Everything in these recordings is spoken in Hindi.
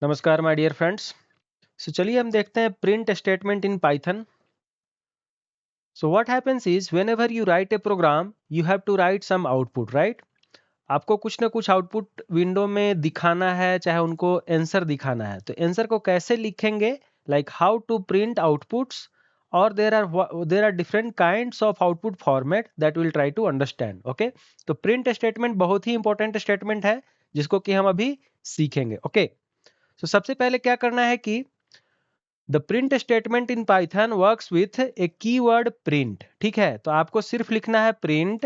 नमस्कार माय डियर फ्रेंड्स। सो चलिए हम देखते हैं print statement in Python. So what happens is whenever you write a program you have to write some output, right. आपको कुछ ना कुछ आउटपुट विंडो में दिखाना है, चाहे उनको आंसर दिखाना है। तो आंसर को कैसे लिखेंगे, like how to print outputs, और there are different kinds of output format that will try to understand. Okay, तो प्रिंट स्टेटमेंट बहुत ही इंपॉर्टेंट स्टेटमेंट है जिसको कि हम अभी सीखेंगे। ओके, तो सबसे पहले क्या करना है कि the print statement in Python works with A keyword print. ठीक है, तो आपको सिर्फ लिखना है प्रिंट,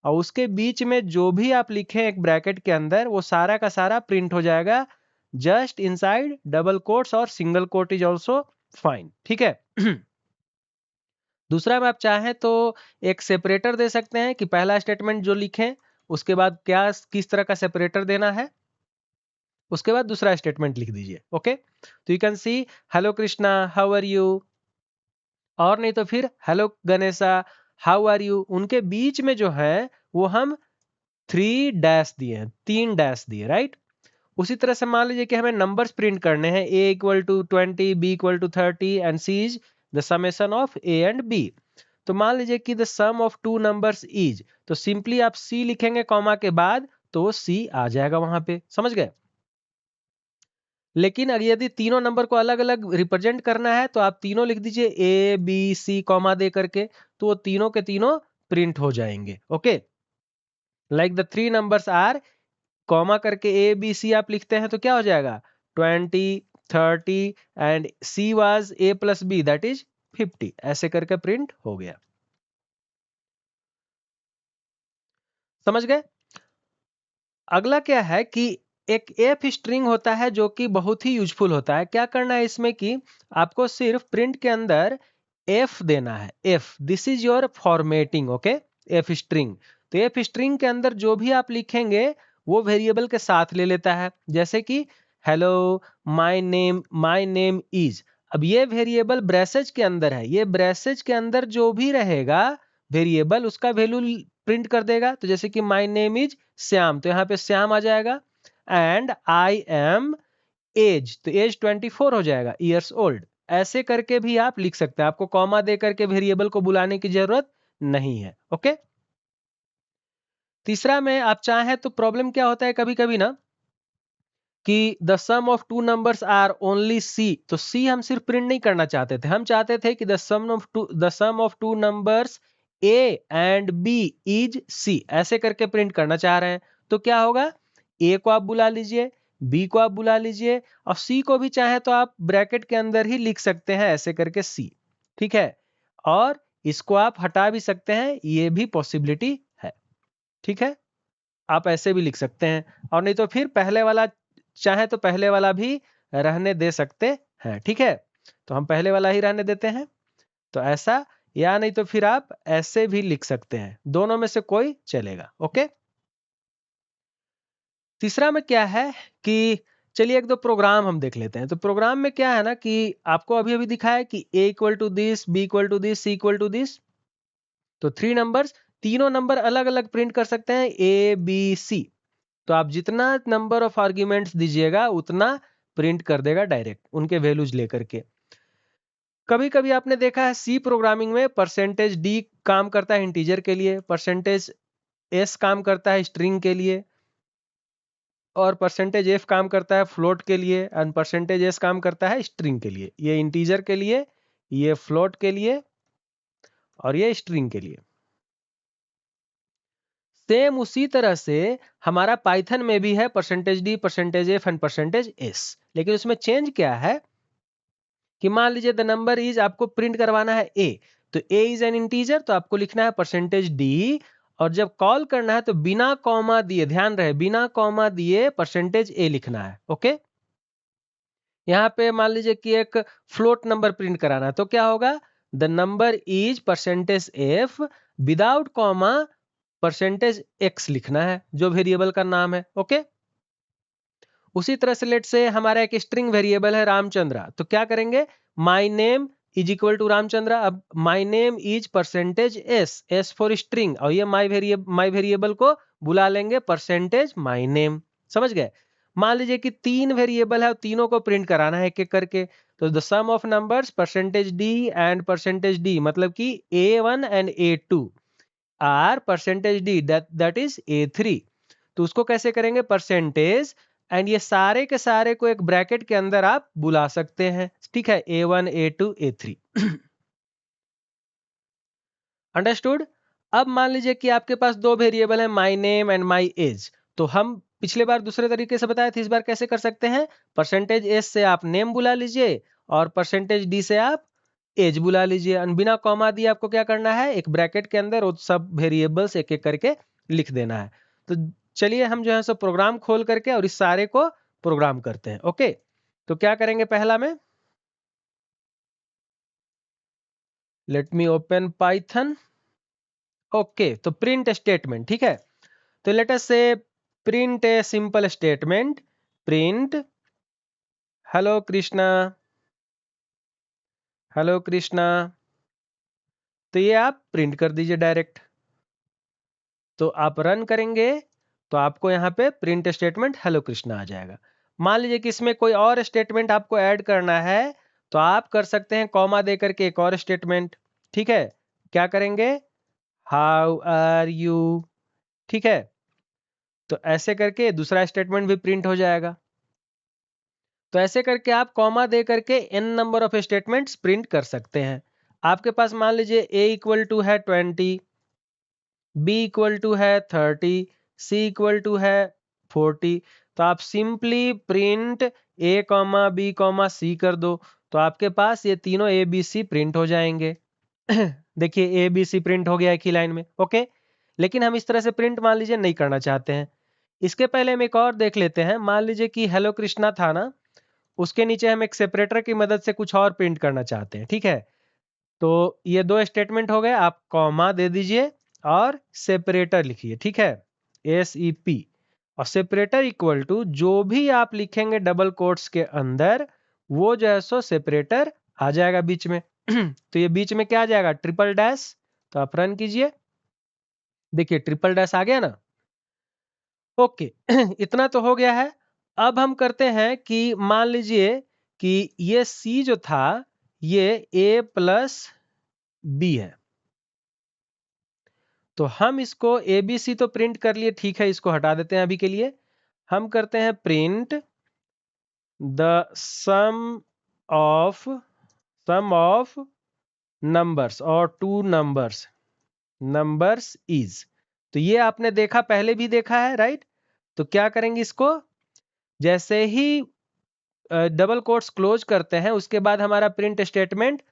और उसके बीच में जो भी आप लिखें एक ब्रैकेट के अंदर, वो सारा का सारा प्रिंट हो जाएगा। जस्ट इनसाइड डबल कोट्स और single quote is also fine. ठीक है। दूसरा में आप चाहें तो एक सेपरेटर दे सकते हैं कि पहला स्टेटमेंट जो लिखें उसके बाद क्या किस तरह का सेपरेटर देना है, उसके बाद दूसरा स्टेटमेंट लिख दीजिए। ओके, तो you can see hello Krishna how are you, और नहीं तो फिर hello Ganesha how are you. उनके बीच में जो है वो हम 3 डैश दिए हैं, 3 डैश दिए, राइट। उसी तरह से मान लीजिए कि हमें नंबर्स प्रिंट करने हैं, a equal to 20, b equal to 30 and c is the summation of a and b। तो मान लीजिए कि the sum of two numbers is, तो सिंपली आप c लिखेंगे कॉमा के बाद, तो वो c आ जाएगा वहां पे, समझ गए। लेकिन अगर यदि तीनों नंबर को अलग अलग रिप्रेजेंट करना है तो आप तीनों लिख दीजिए ए बी सी कॉमा दे करके, तो वो तीनों के तीनों प्रिंट हो जाएंगे। Okay, like the 3 numbers R comma करके ए बी सी आप लिखते हैं तो क्या हो जाएगा 20, 30 and c was a plus b that is 50, ऐसे करके प्रिंट हो गया। समझ गए। अगला क्या है कि एक एफ स्ट्रिंग होता है जो कि बहुत ही यूजफुल होता है। क्या करना है इसमें कि आपको सिर्फ प्रिंट के अंदर एफ देना है, F, this is your formatting. Okay, F string. तो एफ स्ट्रिंग के अंदर जो भी आप लिखेंगे वो वेरिएबल के साथ ले लेता है, जैसे कि हेलो माय नेम इज। अब ये वेरिएबल ब्रेसेज के अंदर है, ये ब्रेसेज के अंदर जो भी रहेगा वेरिएबल उसका वैल्यू प्रिंट कर देगा। तो जैसे कि माय नेम इज श्याम, तो यहाँ पे श्याम आ जाएगा। एंड आई एम एज, तो एज 24 हो जाएगा, ईयर्स ओल्ड। ऐसे करके भी आप लिख सकते हैं, आपको कॉमा दे करके वेरिएबल को बुलाने की जरूरत नहीं है। ओके, तीसरा में आप चाहें तो प्रॉब्लम क्या होता है कभी कभी ना कि the sum of two numbers are only C, तो सी हम सिर्फ प्रिंट नहीं करना चाहते थे, हम चाहते थे कि the sum of two numbers a and b is c, ऐसे करके प्रिंट करना चाह रहे हैं। तो क्या होगा, ए को आप बुला लीजिए, बी को आप बुला लीजिए, और सी को भी चाहे तो आप ब्रैकेट के अंदर ही लिख सकते हैं ऐसे करके सी। ठीक है, और इसको आप हटा भी सकते हैं, ये भी पॉसिबिलिटी है। ठीक है, आप ऐसे भी लिख सकते हैं, और नहीं तो फिर पहले वाला चाहे तो पहले वाला भी रहने दे सकते हैं। ठीक है, तो हम पहले वाला ही रहने देते हैं, तो ऐसा, या नहीं तो फिर आप ऐसे भी लिख सकते हैं, दोनों में से कोई चलेगा। ओके, तीसरा में क्या है कि चलिए एक दो प्रोग्राम हम देख लेते हैं। तो प्रोग्राम में क्या है ना कि आपको अभी अभी दिखा है कि a equal to this, b equal to this, c equal to this. तो 3 नंबर्स, तीनों नंबर अलग अलग प्रिंट कर सकते हैं, a b c। तो आप जितना नंबर ऑफ आर्ग्यूमेंट्स दीजिएगा उतना प्रिंट कर देगा डायरेक्ट उनके वैल्यूज लेकर के। कभी कभी आपने देखा है सी प्रोग्रामिंग में परसेंटेज डी काम करता है इंटीजर के लिए, परसेंटेज एस काम करता है स्ट्रिंग के लिए, और परसेंटेज एफ काम करता है फ्लोट के लिए, एंड परसेंटेज एस काम करता है स्ट्रिंग के लिए। ये इंटीजर के लिए, ये फ्लोट के लिए, और ये स्ट्रिंग के लिए। सेम उसी तरह से हमारा पाइथन में भी है percentage D, percentage F and percentage S. लेकिन उसमें चेंज क्या है कि मान लीजिए द नंबर इज, आपको प्रिंट करवाना है ए, तो ए इज एन इंटीजर, तो आपको लिखना है परसेंटेज डी, और जब कॉल करना है तो बिना कॉमा दिए, ध्यान रहे बिना कॉमा दिए परसेंटेज ए लिखना है। ओके, यहाँ पे मान लीजिए कि एक फ्लोट नंबर प्रिंट कराना है, तो क्या होगा, the number is percentage F without comma percentage x लिखना है, जो वेरिएबल का नाम है। ओके, उसी तरह से लेट से हमारा एक स्ट्रिंग वेरिएबल है रामचंद्रा, तो क्या करेंगे, my name is equal to Ramachandra. अब my name is percentage S, S for string, और ये माई वेरिएबल को बुला लेंगे परसेंटेज माई नेम। समझ गए, मान लीजिए कि 3 वेरिएबल है और तीनों को प्रिंट कराना है एक एक करके, तो the sum of numbers percentage d and percentage d, मतलब कि A1 and A2 are percentage d, that is A3। तो उसको कैसे करेंगे, परसेंटेज एंड ये सारे के सारे को एक ब्रैकेट के अंदर आप बुला सकते हैं, ठीक है, A1 A2 A3। अंडरस्टूड। अब मान लीजिए कि आपके पास दो वेरिएबल है, my name and my age. तो हम पिछले बार दूसरे तरीके से बताए थे, इस बार कैसे कर सकते हैं, परसेंटेज एज से आप नेम बुला लीजिए और परसेंटेज डी से आप एज बुला लीजिए, और बिना कॉमा दिए आपको क्या करना है, एक ब्रैकेट के अंदर वो सब वेरिएबल्स एक एक करके लिख देना है। तो चलिए हम जो है सो प्रोग्राम खोल करके और इस सारे को प्रोग्राम करते हैं। ओके, तो क्या करेंगे, पहला में let me open Python. Okay, तो प्रिंट स्टेटमेंट, ठीक है। तो late us say print a simple statement, print hello Krishna, hello Krishna. तो ये आप प्रिंट कर दीजिए डायरेक्ट। तो आप रन करेंगे तो आपको यहाँ पे प्रिंट स्टेटमेंट हेलो कृष्णा आ जाएगा। मान लीजिए कि इसमें कोई और स्टेटमेंट आपको ऐड करना है तो आप कर सकते हैं कॉमा दे करके एक और स्टेटमेंट, ठीक है। क्या करेंगे, हाउ आर यू, ठीक है। तो ऐसे करके दूसरा स्टेटमेंट भी प्रिंट हो जाएगा। तो ऐसे करके आप कॉमा दे करके n number of statements print कर सकते हैं। आपके पास मान लीजिए a इक्वल टू है 20, b इक्वल टू है 30, c इक्वल टू है 40। तो आप simply print a comma b comma c कर दो, तो आपके पास ये तीनों a b c प्रिंट हो जाएंगे। देखिए a b c प्रिंट हो गया एक ही लाइन में। ओके, लेकिन हम इस तरह से प्रिंट मान लीजिए नहीं करना चाहते हैं। इसके पहले हम एक और देख लेते हैं। मान लीजिए कि हेलो कृष्णा था ना, उसके नीचे हम एक सेपरेटर की मदद से कुछ और प्रिंट करना चाहते हैं, ठीक है। तो ये दो स्टेटमेंट हो गए, आप कॉमा दे दीजिए और सेपरेटर लिखिए, ठीक है, SEP। और सेपरेटर इक्वल टू जो भी आप लिखेंगे डबल कोट्स के अंदर, वो जो है सो सेपरेटर आ जाएगा बीच में। तो ये बीच में क्या आ जाएगा, ट्रिपल डैश। तो आप रन कीजिए, देखिए ट्रिपल डैश आ गया ना। ओके, इतना तो हो गया है। अब हम करते हैं कि मान लीजिए कि ये C जो था ये A प्लस B है। तो हम इसको ABC तो प्रिंट कर लिए, ठीक है, इसको हटा देते हैं अभी के लिए। हम करते हैं print the sum of numbers और टू नंबर्स इज। तो ये आपने देखा, पहले भी देखा है, राइट। तो क्या करेंगे, इसको जैसे ही डबल कोट्स क्लोज करते हैं उसके बाद हमारा प्रिंट स्टेटमेंट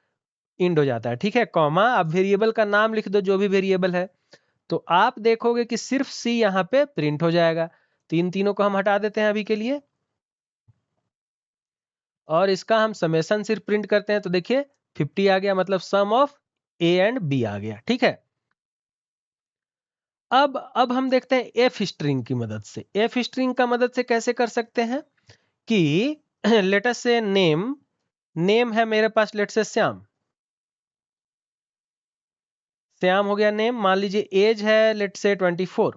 इंड हो जाता है, ठीक है। कॉमा, अब वेरिएबल का नाम लिख दो जो भी वेरिएबल है। तो आप देखोगे कि सिर्फ C यहां पे प्रिंट हो जाएगा। तीनों को हम हटा देते हैं अभी के लिए, और इसका हम समेशन सिर्फ प्रिंट करते हैं। तो देखिए 50 आ गया, मतलब सम ऑफ A एंड B आ गया, ठीक है। अब हम देखते हैं एफ स्ट्रिंग की मदद से। एफ स्ट्रिंग का मदद से कैसे कर सकते हैं कि लेट अस से नेम है मेरे पास, लेट से श्याम हो गया नेम। मान लीजिए एज है लेट से 24।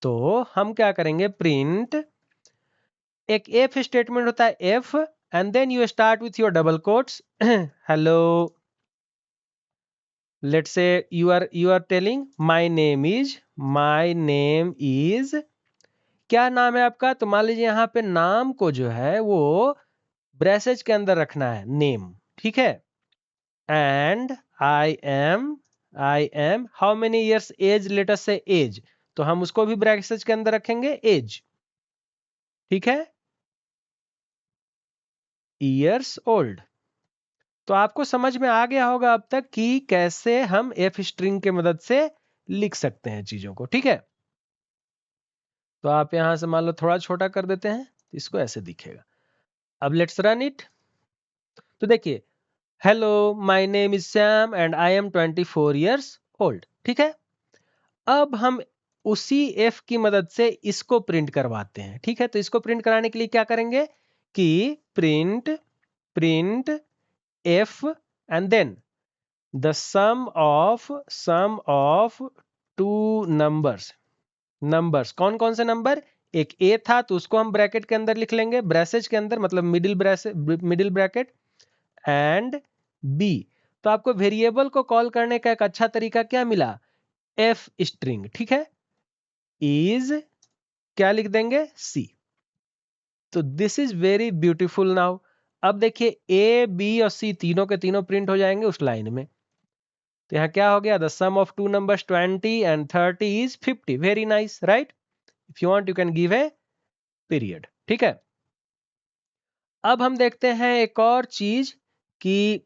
तो हम क्या करेंगे, प्रिंट एक एफ स्टेटमेंट होता है F, and then you start with your double quotes hello, let say you are telling my name is, क्या नाम है आपका। तो मान लीजिए यहाँ पे नाम को जो है वो ब्रेसेज के अंदर रखना है, नेम, ठीक है। And I am how many years age, let us say age, तो हम उसको भी ब्रेसेज के अंदर रखेंगे एज, ठीक है, ईयर्स ओल्ड। तो आपको समझ में आ गया होगा अब तक कि कैसे हम एफ स्ट्रिंग के मदद से लिख सकते हैं चीजों को, ठीक है। तो आप यहां से मान लो थोड़ा छोटा कर देते हैं, इसको ऐसे दिखेगा। अब लेट्स रन इट। तो देखिए, hello my name is Sam and I M 24 years old, ठीक है। अब हम उसी एफ की मदद से इसको प्रिंट करवाते हैं, ठीक है। तो इसको प्रिंट कराने के लिए क्या करेंगे कि print f and then the sum of two numbers. कौन कौन से नंबर, एक ए था तो उसको हम ब्रैकेट के अंदर लिख लेंगे, ब्रेसेज के अंदर, मतलब मिडिल ब्रैकेट, एंड बी। तो आपको वेरिएबल को कॉल करने का एक अच्छा तरीका क्या मिला, एफ स्ट्रिंग, ठीक है, इज क्या लिख देंगे, सी। तो this is very beautiful now. अब देखिए ए बी और सी तीनों के तीनों प्रिंट हो जाएंगे उस लाइन में। तो यहाँ क्या हो गया, the sum of two numbers 20 and 30 is 50। Very nice, right. If you want you can give a period, ठीक है। अब हम देखते हैं एक और चीज कि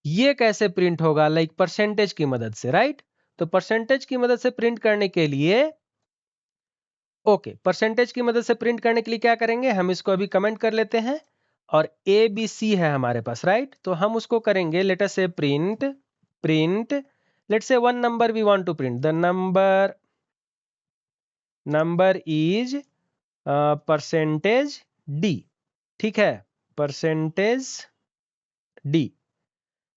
ये कैसे प्रिंट होगा, लाइक परसेंटेज की मदद से, राइट। तो परसेंटेज की मदद से प्रिंट करने के लिए, ओके, परसेंटेज की मदद से प्रिंट करने के लिए क्या करेंगे, हम इसको अभी कमेंट कर लेते हैं, और ए बी सी है हमारे पास, राइट। तो हम उसको करेंगे, let us say print let's say one number we want to print, the number is percentage d, ठीक है, परसेंटेज डी।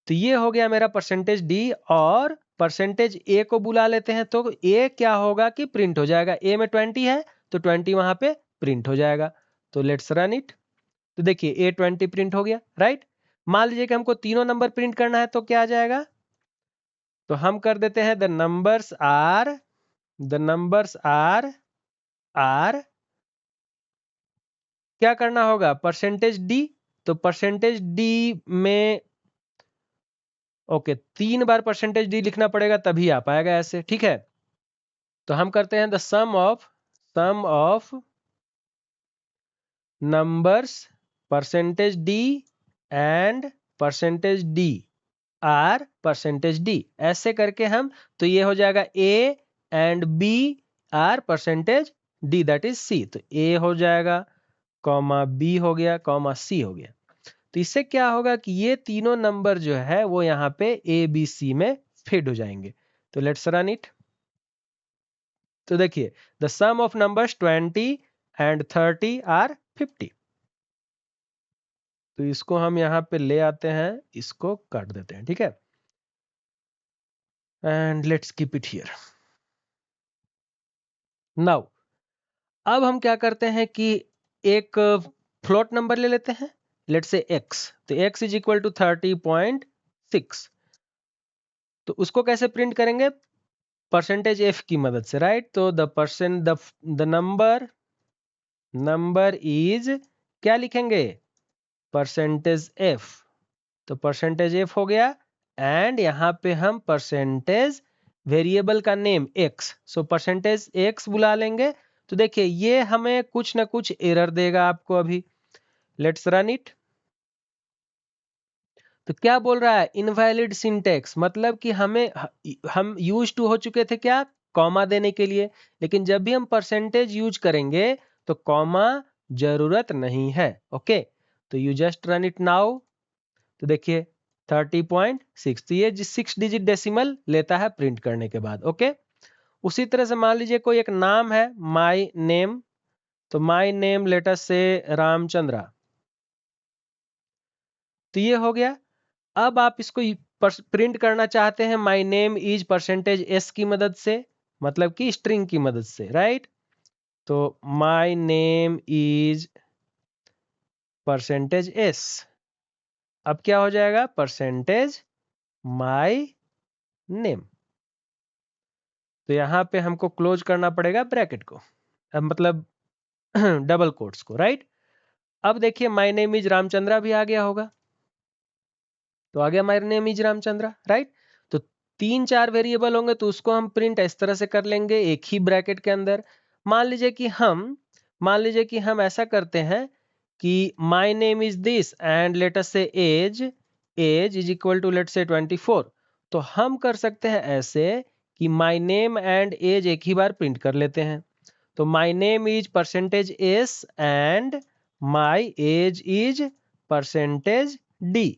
तो ये हो गया मेरा परसेंटेज डी, और परसेंटेज ए को बुला लेते हैं, तो ए क्या होगा कि प्रिंट हो जाएगा, ए में 20 है तो 20 वहां पे प्रिंट हो जाएगा। तो लेट्स रन इट। तो देखिए ए 20 प्रिंट हो गया, राइट। मान लीजिए कि हमको तीनों नंबर प्रिंट करना है, तो क्या आ जाएगा, तो हम कर देते हैं द नंबर्स आर क्या करना होगा, परसेंटेज डी। तो परसेंटेज डी में, ओके, 3 बार परसेंटेज डी लिखना पड़ेगा तभी आ पाएगा ऐसे, ठीक है। तो हम करते हैं the sum of numbers percentage d and percentage d are percentage d, ऐसे करके हम, तो ये हो जाएगा a and b are percentage d, that is c. तो ए हो जाएगा, कॉमा बी हो गया, कॉमा सी हो गया। तो इससे क्या होगा कि ये तीनों नंबर जो है वो यहाँ पे ए बी सी में फिट हो जाएंगे। तो लेट्स रन इट। तो देखिए the sum of numbers 20 and 30 are 50। तो इसको हम यहाँ पे ले आते हैं, इसको काट देते हैं, ठीक है, and let's keep it here. Now अब हम क्या करते हैं कि एक फ्लोट नंबर ले लेते हैं, लेट्स से x। तो x इज इक्वल टू 30.6। तो उसको कैसे प्रिंट करेंगे, परसेंटेज f की मदद से, राइट। तो द नंबर इज क्या लिखेंगे, परसेंटेज f। तो परसेंटेज f हो गया, एंड यहां पे हम परसेंटेज वेरिएबल का name x, so percentage x बुला लेंगे। तो देखिए ये हमें कुछ ना कुछ एरर देगा आपको अभी। Let's run it. तो क्या बोल रहा है, इनवैलिड सिंटेक्स, मतलब कि हम यूज टू हो चुके थे क्या, कॉमा देने के लिए, लेकिन जब भी हम परसेंटेज यूज करेंगे तो कॉमा जरूरत नहीं है, ओके। तो you just run it now. तो देखिए 30.6, तो ये 6 डिजिट डेसिमल लेता है प्रिंट करने के बाद, ओके। उसी तरह से मान लीजिए कोई एक नाम है, माई नेम। तो माई नेम लेट अस से रामचंद्रा। तो ये हो गया। अब आप इसको प्रिंट करना चाहते हैं माई नेम इज परसेंटेज एस की मदद से, मतलब कि स्ट्रिंग की मदद से, राइट। तो माई नेम इज परसेंटेज एस। अब क्या हो जाएगा, परसेंटेज माई नेम। तो यहां पे हमको क्लोज करना पड़ेगा ब्रैकेट को, मतलब डबल कोट्स को, राइट। अब देखिए माई नेम इज रामचंद्रा भी आ गया होगा। तो आ गया माई नेम इज रामचंद्रा, राइट। तो 3-4 वेरिएबल होंगे तो उसको हम प्रिंट इस तरह से कर लेंगे एक ही ब्रैकेट के अंदर। मान लीजिए कि हम ऐसा करते हैं कि my name is this and let us say age is equal to let say 24। तो हम कर सकते हैं ऐसे कि माई नेम एंड एज एक ही बार प्रिंट कर लेते हैं। तो माई name is percentage S and my age is percentage d.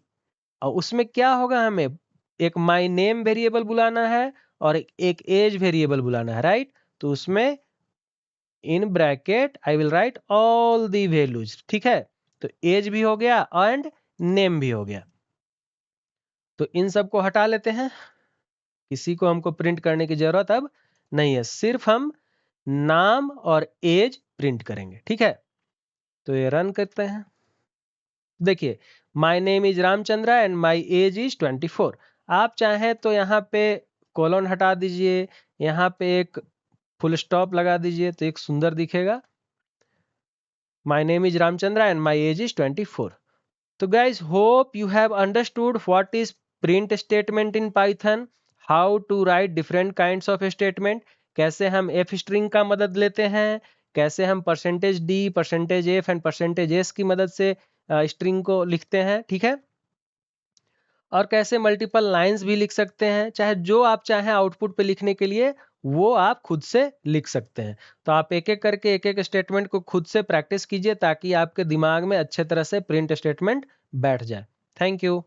और उसमें क्या होगा, हमें एक माई नेम वेरिएबल बुलाना है और एक एज वेरिएबल बुलाना है, राइट। तो उसमें in bracket I will write all the values, ठीक है। तो एज भी हो गया एंड नेम भी हो गया। तो इन सबको हटा लेते हैं, किसी को हमको प्रिंट करने की जरूरत अब नहीं है, सिर्फ हम नाम और एज प्रिंट करेंगे। ठीक है, तो ये रन करते हैं। देखिए, माई name is Ramchandra and my age is 24। आप चाहें तो यहाँ पे कोलन हटा दीजिए, यहाँ पे एक फुल स्टॉप लगा दीजिए तो एक सुंदर दिखेगा। माई name is Ramchandra and my age is 24। तो guys, hope you have understood what is print statement in Python, how to write different kinds of statement, कैसे हम f string का मदद लेते हैं, कैसे हम %d, %f एंड %s की मदद से स्ट्रिंग को लिखते हैं। ठीक है, और कैसे मल्टीपल लाइंस भी लिख सकते हैं, चाहे जो आप चाहें आउटपुट पे लिखने के लिए वो आप खुद से लिख सकते हैं। तो आप एक एक करके एक एक स्टेटमेंट को खुद से प्रैक्टिस कीजिए ताकि आपके दिमाग में अच्छे तरह से प्रिंट स्टेटमेंट बैठ जाए। Thank you.